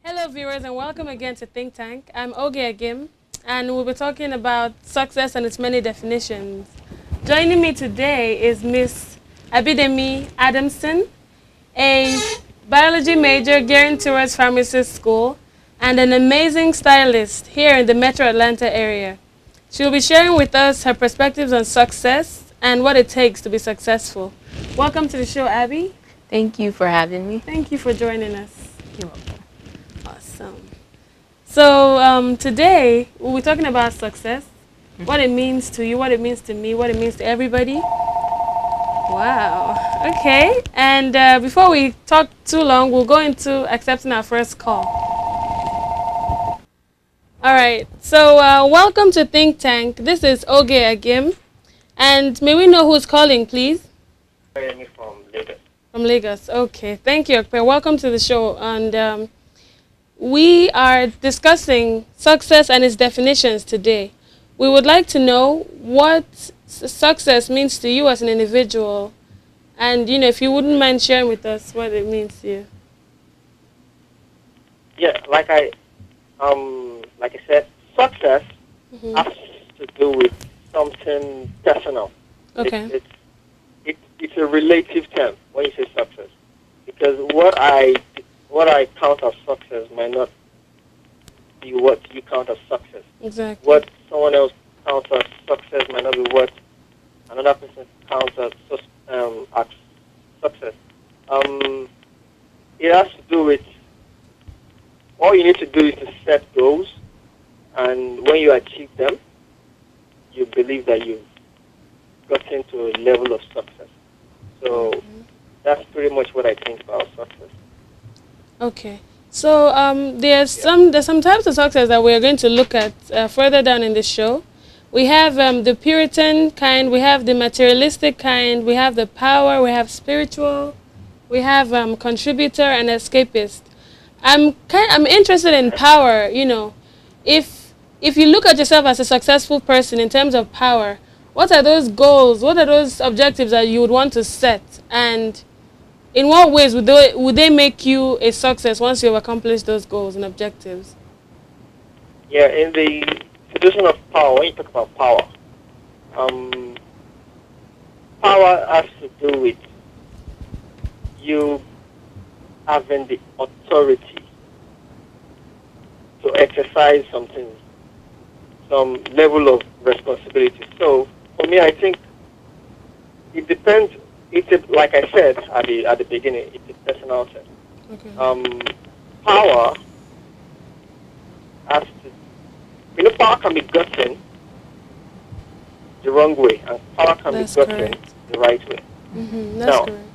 Hello, viewers, and welcome again to Think Tank. I'm Oge Agim, and we'll be talking about success and its many definitions. Joining me today is Miss Abidemi Adamson, a biology major gearing towards pharmacist school, and an amazing stylist here in the Metro Atlanta area. She will be sharing with us her perspectives on success and what it takes to be successful. Welcome to the show, Abby. Thank you for having me. Thank you for joining us. You're welcome. Awesome. So today we'll be talking about success, what it means to you, what it means to me, what it means to everybody. Wow. Okay. And before we talk too long, we'll go into accepting our first call. All right. So welcome to Think Tank. This is Oge Agim. And may we know who's calling, please? Remy from Lagos. From Lagos. Okay. Thank you, Okpe. Welcome to the show. And we are discussing success and its definitions today. We would like to know what success means to you as an individual, and if you wouldn't mind sharing with us what it means to you. Yeah, like I said, success has to do with something personal. Okay. It's a relative term when you say success, because what I count as success might not be what you count as success. Exactly. What someone else counts as success might not be what another person counts as success. It has to do with, all you need to do is to set goals, and when you achieve them, you believe that you've gotten to a level of success. So that's pretty much what I think about success. Okay. So there's some types of success that we're going to look at further down in the show. We have the Puritan kind, we have the materialistic kind, we have the power, we have spiritual, we have contributor and escapist. I'm interested in power. If you look at yourself as a successful person in terms of power, what are those goals? What are those objectives that you would want to set? And in what ways would they make you a success once you've accomplished those goals and objectives? Yeah, in the situation of power, when you talk about power, power has to do with you having the authority to exercise something, some level of responsibility. So for me, I think it depends. Like I said at the beginning, it's a personal thing. Okay. Power has to, power can be gotten the wrong way, and power can That's be gotten correct. the right way. That's Now, correct.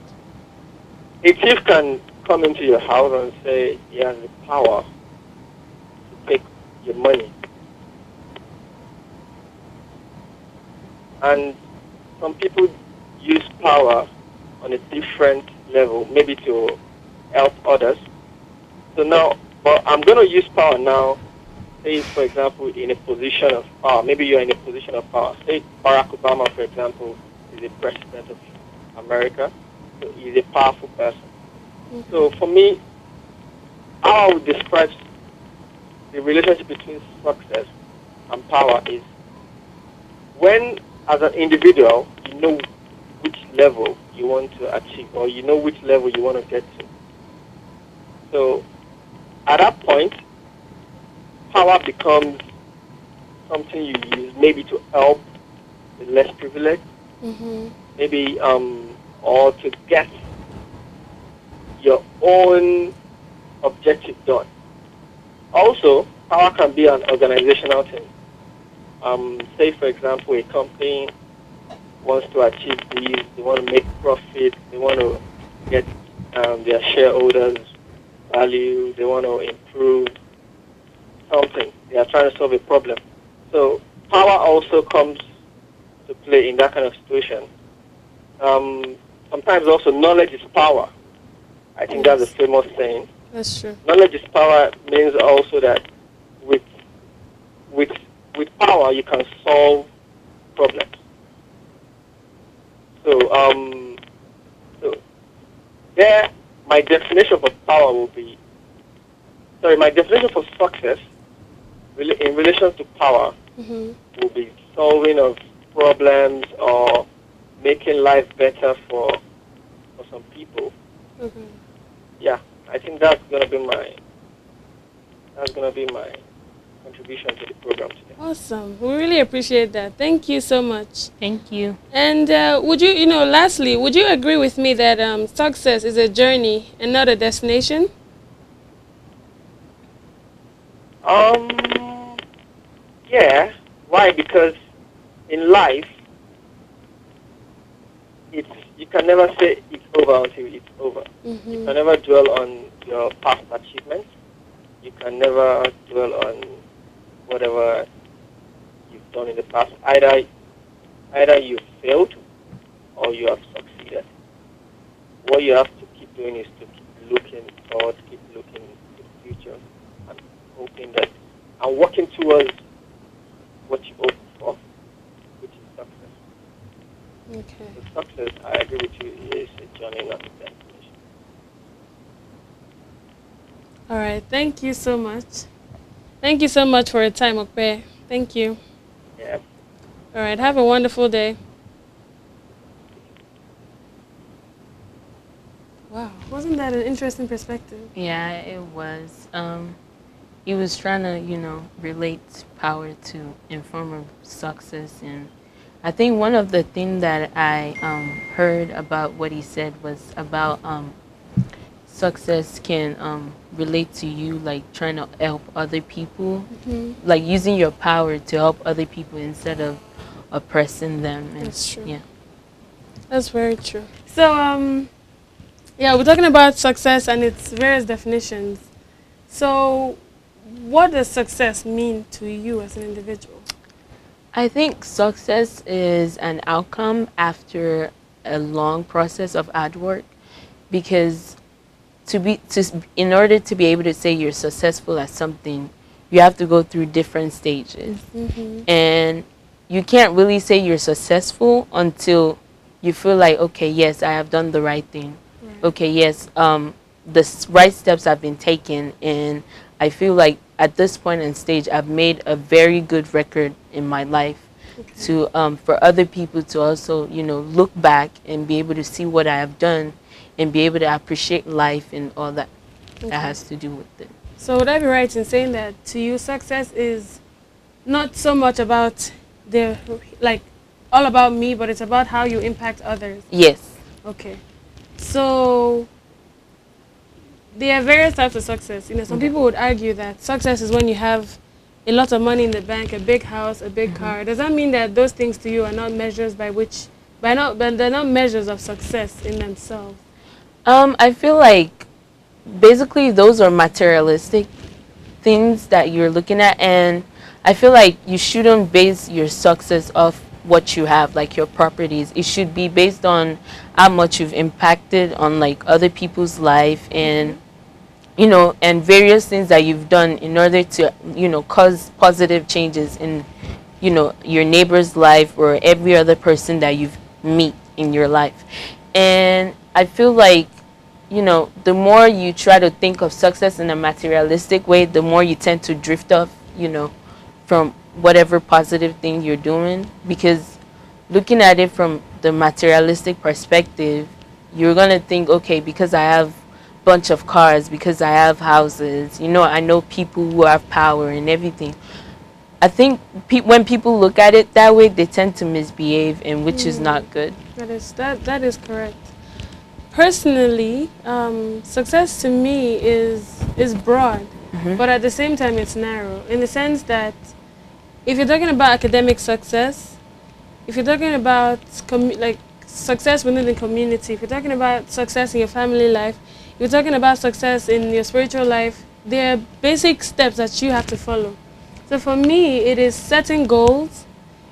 a thief can come into your house and say he has the power to take your money. And some people use power on a different level, maybe to help others. So now, but I'm going to use power now, say, for example, in a position of power. Maybe you're in a position of power. Say Barack Obama, for example, is the president of America. So he's a powerful person. So for me, how I would describe the relationship between success and power is when, as an individual, you know which level you want to achieve, or you know which level you want to get to. So at that point, power becomes something you use maybe to help the less privileged, maybe or to get your own objective done. Also, power can be an organizational thing. Say, for example, a company wants to achieve these, they want to make profit, they want to get their shareholders value, they want to improve something, they are trying to solve a problem. So power also comes to play in that kind of situation. Sometimes also knowledge is power. I think that's a famous saying. That's true. Knowledge is power means also that with power you can solve problems. So there, my definition of power will be sorry, my definition for success in relation to power Mm-hmm. will be solving of problems or making life better for some people. Okay. Yeah, I think that's gonna be my contribution to the program today. Awesome. We really appreciate that. Thank you so much. Thank you. And would you, lastly, would you agree with me that success is a journey and not a destination? Yeah. Why? Because in life, you can never say it's over until it's over. Mm-hmm. You can never dwell on your past achievements. You can never dwell on whatever you've done in the past. Either you failed or you have succeeded. What you have to keep doing is to keep looking forward, keep looking to the future, and hoping that and working towards what you hope for, which is success. Okay. So success, I agree with you, is a journey, not a destination. All right. Thank you so much. Thank you so much for your time, Okpe. Thank you. Yeah. All right. Have a wonderful day. Wow. Wasn't that an interesting perspective? Yeah, it was. He was trying to, relate power to in form of success, and I think one of the things that I heard about what he said was about success can relate to you, like trying to help other people, Mm-hmm. like using your power to help other people instead of oppressing them. And That's true. Yeah. That's very true. So, yeah, we're talking about success and its various definitions. So, what does success mean to you as an individual? I think success is an outcome after a long process of hard work, because in order to be able to say you're successful at something, you have to go through different stages. Mm-hmm. And you can't really say you're successful until you feel like, okay, yes, I have done the right thing. Right. Okay, yes, right steps have been taken, and I feel like at this point in stage, I've made a very good record in my life. Okay. To for other people to also, look back and be able to see what I have done, and be able to appreciate life and all that Okay. that has to do with it. So would I be right in saying that to you, success is not so much about all about me, but it's about how you impact others? Yes. Okay. So there are various types of success. Some people would argue that success is when you have a lot of money in the bank, a big house, a big car. Does that mean that those things to you are not measures but they're not measures of success in themselves? I feel like basically those are materialistic things that you're looking at, and I feel like you shouldn't base your success off what you have, like your properties. It should be based on how much you've impacted on like other people's life, and and various things that you've done in order to cause positive changes in your neighbor's life or every other person that you've meet in your life. And I feel like the more you try to think of success in a materialistic way, the more you tend to drift off from whatever positive thing you're doing, because looking at it from the materialistic perspective, you're going to think, okay, because I have a bunch of cars, because I have houses, I know people who have power and everything. I think when people look at it that way, they tend to misbehave, and which is not good. That is correct. Personally, success to me is broad, but at the same time it's narrow, in the sense that if you're talking about academic success, if you're talking about success within the community, if you're talking about success in your family life, if you're talking about success in your spiritual life, there are basic steps that you have to follow. So for me, it is setting goals,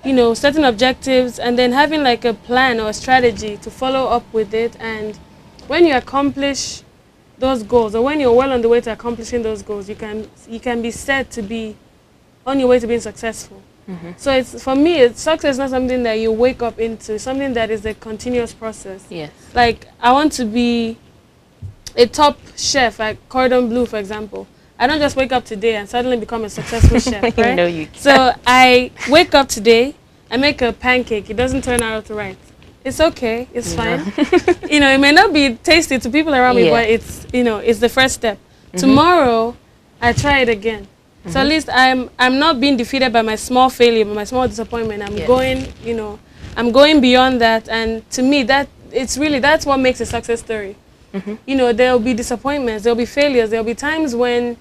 setting objectives, and then having like a plan or a strategy to follow up with it. And when you accomplish those goals, or when you're well on the way to accomplishing those goals, you can be said to be on your way to being successful. So for me, success is not something that you wake up into, something that is a continuous process. Yes. Like, I want to be a top chef at Cordon Bleu, for example. I don't just wake up today and suddenly become a successful chef, right? No, you can't. So I wake up today, I make a pancake, it doesn't turn out right. It's okay, it's fine. You know, it may not be tasty to people around me, but it's, you know, it's the first step. Tomorrow, I try it again. So at least I'm not being defeated by my small failure, by my small disappointment. I'm going, you know, I'm going beyond that. And to me, that's what makes a success story. You know, there'll be disappointments, there'll be failures, there'll be times when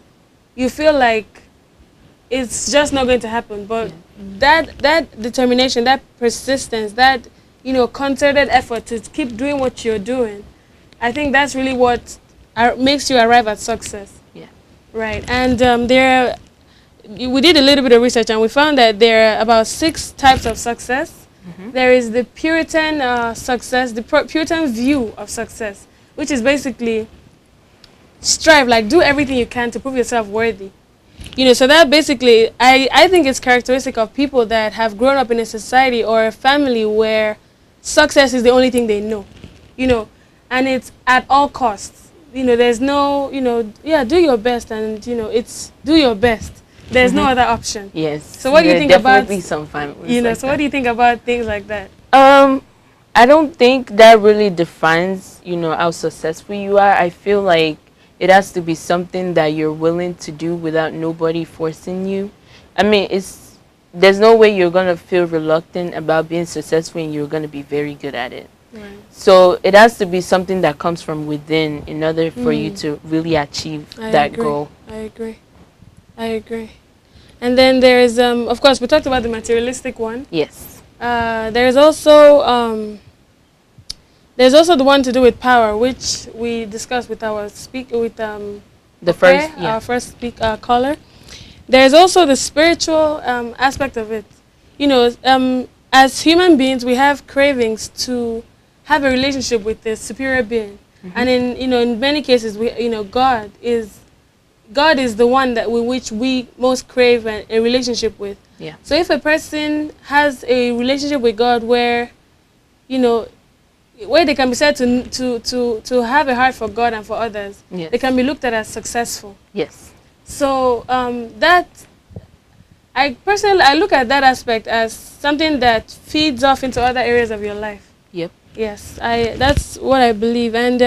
you feel like it's just not going to happen. But that determination, that persistence, that, you know, concerted effort to keep doing what you're doing, I think that's really what makes you arrive at success. Yeah. Right. And we did a little bit of research and we found that there are about 6 types of success. There is the Puritan success, the Puritan view of success, which is basically strive, like do everything you can to prove yourself worthy. You know, so that basically, I think it's characteristic of people that have grown up in a society or a family where success is the only thing they know. You know, and it's at all costs. You know, there's no, you know, do your best and, you know, it's do your best. There's no other option. Yes. So what do you think about, some families, you know, like so what do you think about things like that? I don't think that really defines, you know, how successful you are. I feel like it has to be something that you're willing to do without nobody forcing you. I mean, there's no way you're going to feel reluctant about being successful and you're going to be very good at it. Right. So it has to be something that comes from within in order for you to really achieve that goal. I agree. And then there is, of course, we talked about the materialistic one. Yes. There's also the one to do with power, which we discussed with our our first caller. There's also the spiritual aspect of it. You know, as human beings, we have cravings to have a relationship with the superior being, and in many cases, God is the one which we most crave a relationship with. Yeah. So if a person has a relationship with God where, you know, where they can be said to have a heart for God and for others, they can be looked at as successful. Yes. So I look at that aspect as something that feeds off into other areas of your life. Yep. Yes, that's what I believe. And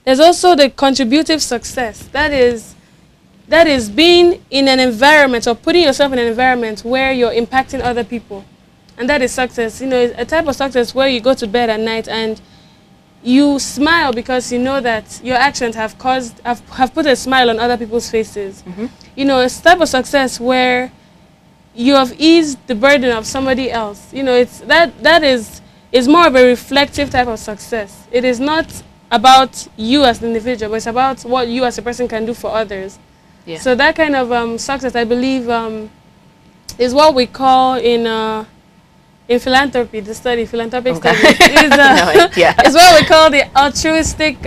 there's also the contributive success. That is being in an environment or putting yourself in an environment where you're impacting other people. And that is success. You know, it's a type of success where you go to bed at night and you smile because you know that your actions have put a smile on other people's faces. You know, it's a type of success where you have eased the burden of somebody else. You know, it's that is more of a reflective type of success. It is not about you as an individual, but it's about what you as a person can do for others. Yeah. So that kind of success, I believe, is what we call in philanthropy, the study, philanthropic studies, is what we call the altruistic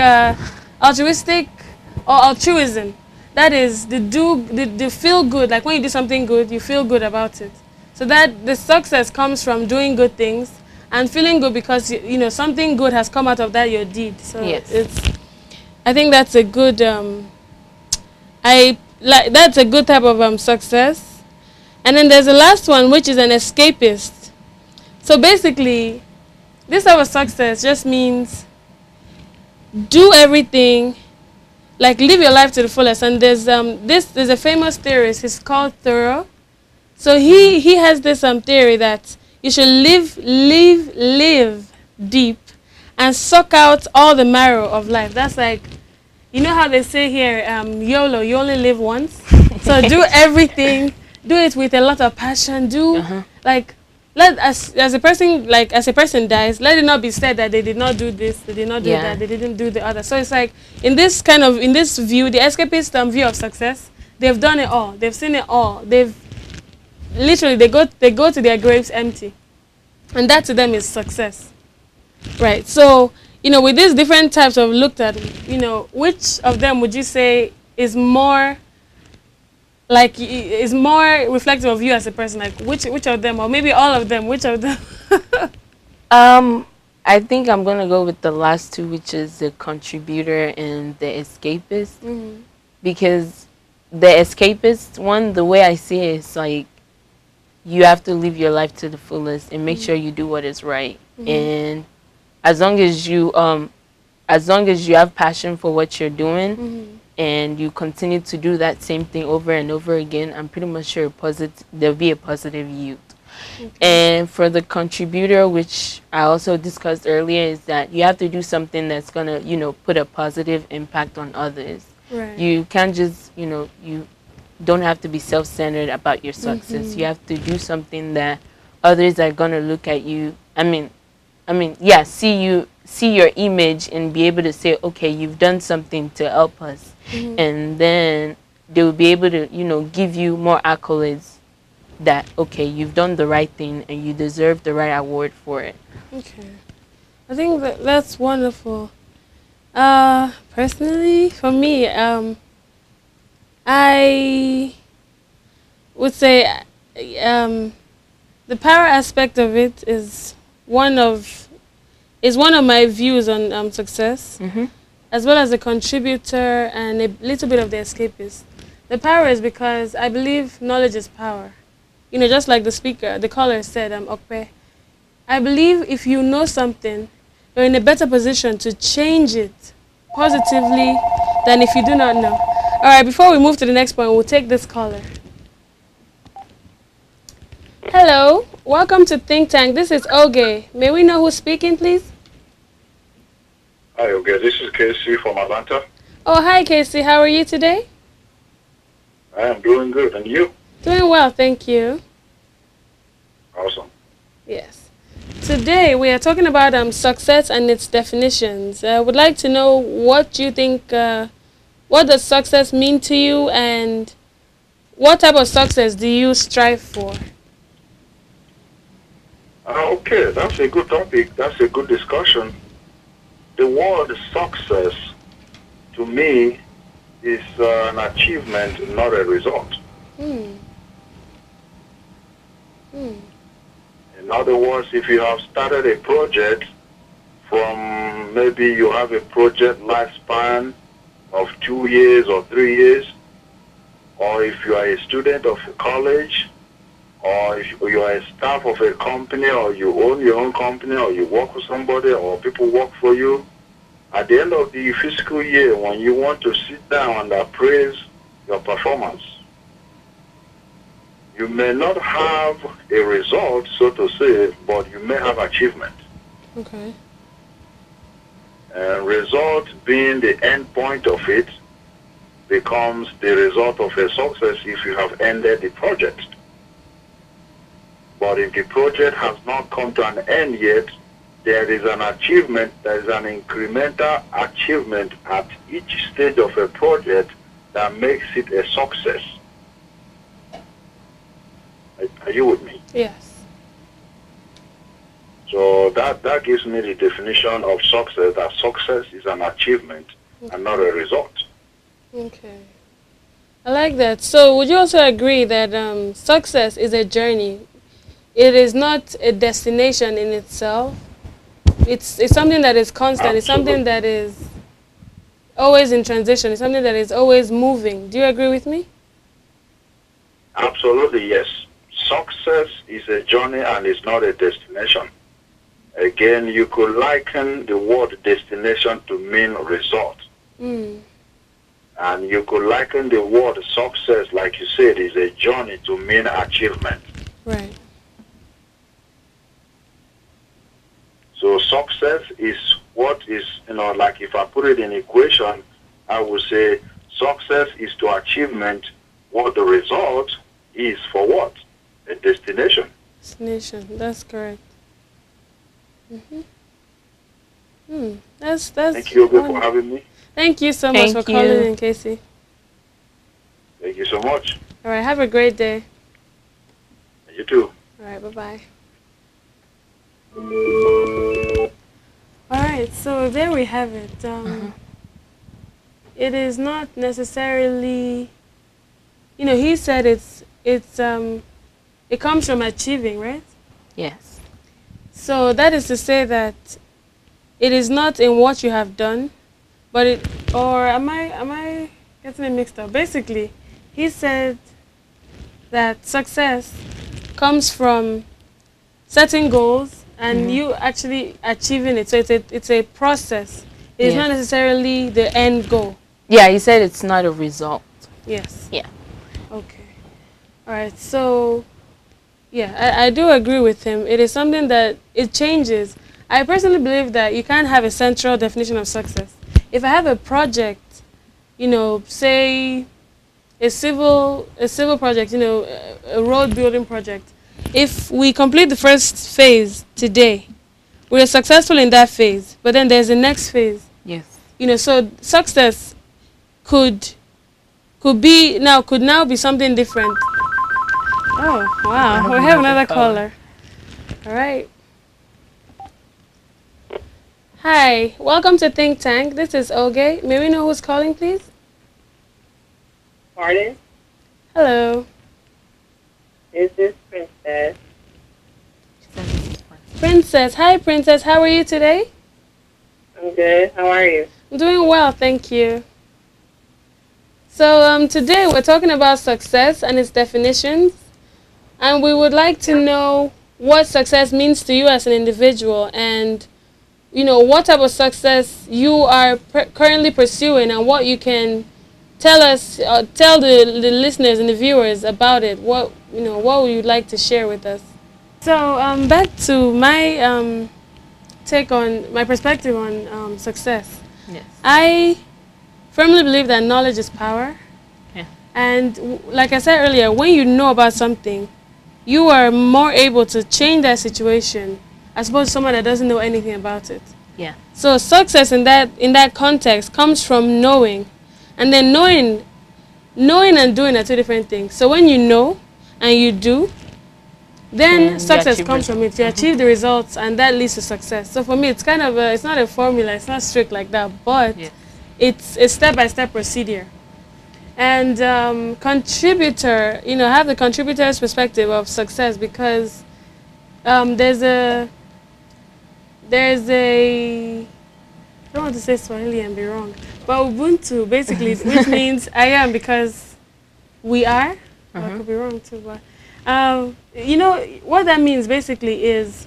or altruism. That is the feel good, like when you do something good, you feel good about it. So that the success comes from doing good things and feeling good because you know something good has come out of that your deed. So I think that's a good that's a good type of success. And then there's the last one, which is an escapist. So basically, this type of success just means do everything, like live your life to the fullest. And there's a famous theorist, he's called Thoreau. So he has this theory that you should live deep and suck out all the marrow of life. That's like, you know how they say here, YOLO, you only live once. So do everything, do it with a lot of passion. Like, as a person dies, let it not be said that they did not do this, they did not do that, they didn't do the other. So it's like in this view, the escapist view of success, they've done it all, they've seen it all, they've literally they go to their graves empty, and that to them is success, right? So you know, with these different types of looked at, you know, which of them would you say is more reflective of you as a person? Like which of them, or maybe all of them? Which of them? I think I'm gonna go with the last two, which is the contributor and the escapist, because the escapist one, the way I see it is like you have to live your life to the fullest and make sure you do what is right. And as long as you have passion for what you're doing and you continue to do that same thing over and over again, I'm pretty much sure there'll be a positive yield. And for the contributor, which I also discussed earlier, is that you have to do something that's gonna, you know, put a positive impact on others. Right. You can't just, you know, you don't have to be self-centered about your success. You have to do something that others are gonna look at you. Yeah, see your image and be able to say, okay, you've done something to help us, and then they will be able to, you know, give you more accolades that, okay, you've done the right thing and you deserve the right award for it. Okay. I think that's wonderful. Personally, for me, I would say the power aspect of it is one of my views on success, as well as a contributor and a little bit of the escapist. The power is because I believe knowledge is power. You know, just like the caller said, Okpe. I believe if you know something, you're in a better position to change it positively than if you do not know. All right, before we move to the next point, we'll take this caller. Hello, welcome to Think Tank. This is Oge. May we know who's speaking, please? Hi, Oge. This is Casey from Atlanta. Oh, hi, Casey. How are you today? I am doing good. And you? Doing well, thank you. Awesome. Yes. Today we are talking about success and its definitions. I would like to know what you think, what does success mean to you, and what type of success do you strive for? Okay, that's a good topic. That's a good discussion. The word success, to me, is an achievement, not a result. In other words, if you have started a project from maybe you have a project lifespan of 2 years or 3 years, or if you are a student of a college, or if you are a staff of a company, or you own your own company, or you work with somebody, or people work for you, at the end of the fiscal year, when you want to sit down and appraise your performance, you may not have a result, so to say, but you may have achievement. Okay. And result being the end point of it becomes the result of a success if you have ended the project. But if the project has not come to an end yet, there is an achievement, there is an incremental achievement at each stage of a project that makes it a success. Are you with me? Yes. So that gives me the definition of success, that success is an achievement and not a result. Okay. I like that. So would you also agree that success is a journey? It is not a destination in itself. It's something that is constant. Absolutely. It's something that is always in transition. It's something that is always moving. Do you agree with me? Absolutely, yes. Success is a journey and it's not a destination. Again, you could liken the word destination to mean result. And you could liken the word success, like you said, is a journey to mean achievement. Right. So success is what is, like if I put it in equation, I would say success is to achievement what the result is for what? A destination. Destination, that's correct. That's Thank you again for having me. Thank you so much for calling in, Casey. Thank you so much. All right, have a great day. You too. All right, bye-bye. All right, so there we have it. It is not necessarily, he said it comes from achieving, right? Yes. So that is to say that it is not in what you have done, but am I getting it mixed up? Basically, he said that success comes from setting goals and you actually achieving it. So it's a process. It's not necessarily the end goal. Yeah, he said it's not a result. Yes. Yeah. Okay. All right. So, yeah, I do agree with him. It is something that it changes. I personally believe that you can't have a central definition of success. If I have a project, you know, say a civil project, you know, a road building project, if we complete the first phase today, we are successful in that phase, but then there's the next phase. Yes. You know, so success could now be something different. Oh, wow. We have another caller. All right. Hi, welcome to Think Tank. This is Oge. May we know who's calling, please? Pardon? Hello. Is this Princess? Princess. Hi, Princess. How are you today? I'm good. How are you? I'm doing well, thank you. So today we're talking about success and its definitions. And we would like to know what success means to you as an individual and, you know, what type of success you are currently pursuing and what you can tell us, tell the listeners and the viewers about it. What would you like to share with us? So back to my take on, my perspective on success. Yes. I firmly believe that knowledge is power. Yeah. And like I said earlier, when you know about something, you are more able to change that situation as opposed to someone that doesn't know anything about it. Yeah. So success in that context comes from knowing. And then knowing and doing are two different things. So when you know and you do, then success comes from it. You achieve the results and that leads to success. So for me, it's kind of it's not a formula, it's not strict like that, but it's a step-by-step procedure. And contributor, you know, have the contributor's perspective of success because there's a I don't want to say Swahili and be wrong, but Ubuntu basically, which means I am because we are. Well, I could be wrong too, but you know what that means basically is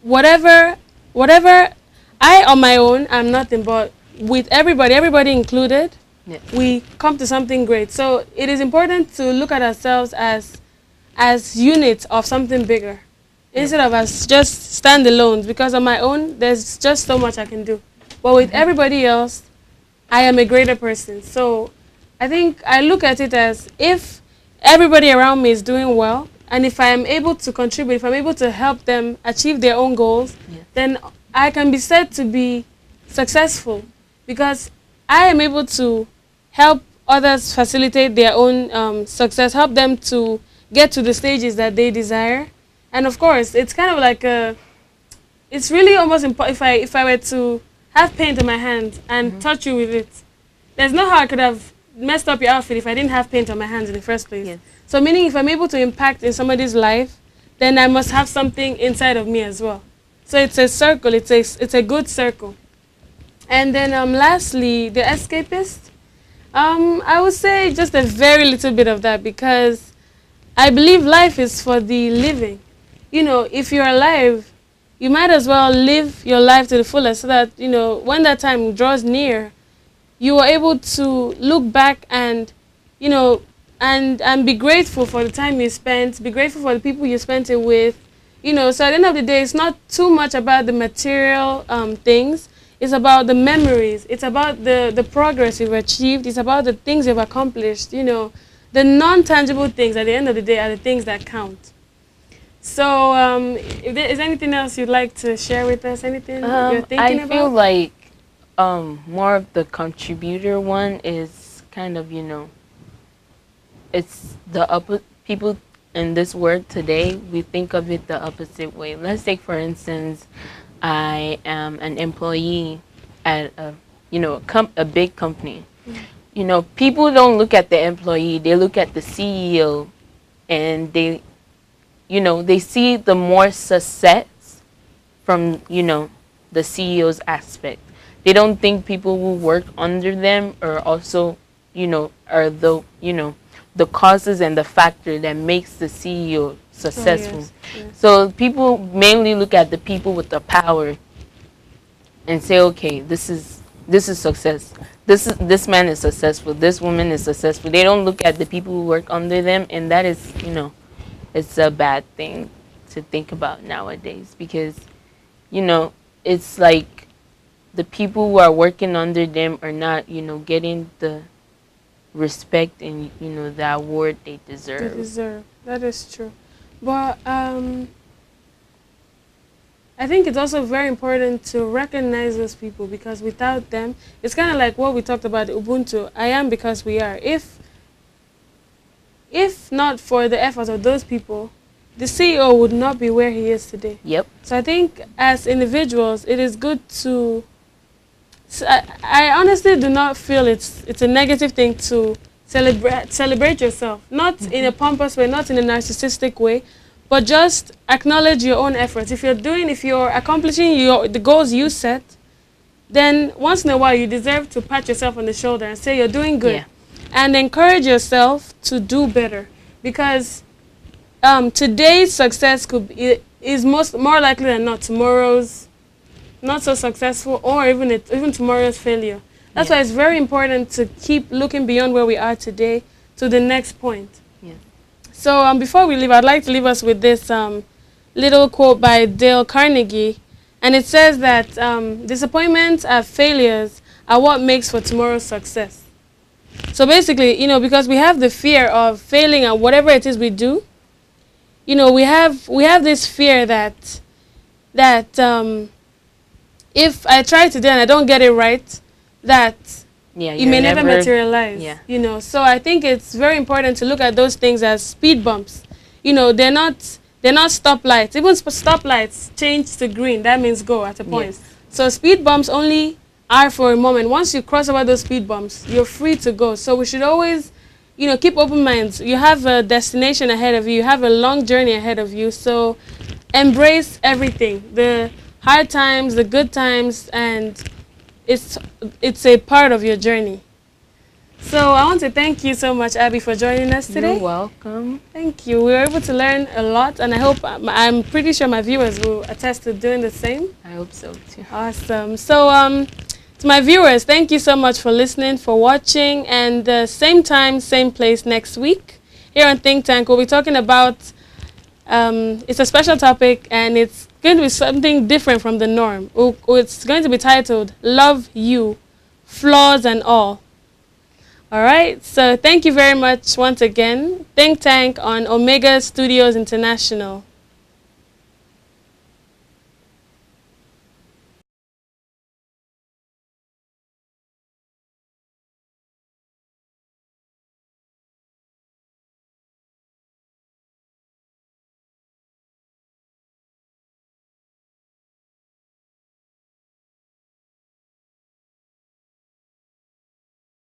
whatever I on my own I'm nothing, but with everybody included, we come to something great. So it is important to look at ourselves as units of something bigger instead of as just standalones, because on my own there's just so much I can do, but with everybody else I am a greater person. So I think I look at it as if everybody around me is doing well, and if I am able to contribute, if I'm able to help them achieve their own goals, then I can be said to be successful because I am able to help others facilitate their own success, help them to get to the stages that they desire. And of course, it's kind of like it's really almost impossible if I were to have paint on my hand and touch you with it. There's no how I could have messed up your outfit if I didn't have paint on my hands in the first place. Yes. So meaning if I'm able to impact in somebody's life, then I must have something inside of me as well. So it's a circle, it's a good circle. And then lastly, the escapist. I would say just a very little bit of that because I believe life is for the living. You know, if you're alive, you might as well live your life to the fullest so that, you know, when that time draws near, you are able to look back and, you know, and be grateful for the time you spent, be grateful for the people you spent it with, you know. So at the end of the day, it's not too much about the material things. It's about the memories. It's about the progress you've achieved. It's about the things you've accomplished, you know. The non-tangible things at the end of the day are the things that count. So if there is anything else you'd like to share with us, anything you're thinking about? I feel like more of the contributor one is kind of, you know, it's the people in this world today, we think of it the opposite way. Let's take, for instance, I am an employee at a big company. You know, people don't look at the employee, they look at the CEO, and they see the more success from, you know, the CEO's aspect. They don't think people who work under them are also, are the causes and the factor that makes the CEO successful. yes, yes. So people mainly look at the people with the power and say, okay, this is success. This man is successful. This woman is successful. They don't look at the people who work under them, and that is, it's a bad thing to think about nowadays, because, it's like the people who are working under them are not, getting the respect and, the award they They deserve. deserve. That is true. But I think it's also very important to recognize those people, because without them, it's kind of like what we talked about, Ubuntu. I am because we are. If not for the efforts of those people, the CEO would not be where he is today. Yep. So I think as individuals, it is good to. I honestly do not feel it's a negative thing to celebrate yourself, not in a pompous way, not in a narcissistic way, but just acknowledge your own efforts. If you're accomplishing the goals you set, then once in a while you deserve to pat yourself on the shoulder and say you're doing good, Yeah. and encourage yourself to do better, because today's success is more likely than not tomorrow's not so successful, or even tomorrow's failure. That's why it's very important to keep looking beyond where we are today to the next point. Yeah. So before we leave, I'd like to leave us with this little quote by Dale Carnegie, and it says that disappointments and failures are what makes for tomorrow's success. So basically, because we have the fear of failing at whatever it is we do, we have this fear that if I try today and I don't get it right, that Yeah. it may never materialize. Yeah. So I think it's very important to look at those things as speed bumps. They're not stoplights. Even stoplights change to green. That means go at a point. Yes. So speed bumps only are for a moment. Once you cross over those speed bumps, you're free to go. So we should always, keep open minds. You have a destination ahead of you. You have a long journey ahead of you. So embrace everything. The hard times, the good times, and it's a part of your journey. So I want to thank you so much, Abby, for joining us today. You're welcome. Thank you. We were able to learn a lot, and I'm pretty sure my viewers will attest to doing the same. I hope so too. Awesome. So to my viewers, thank you so much for listening, for watching, and same time, same place next week here on Think Tank. We'll be talking about it's a special topic, and it's going to be something different from the norm. It's going to be titled Love You, Flaws and All. All right, so thank you very much once again. Think Tank on Omega Studios International.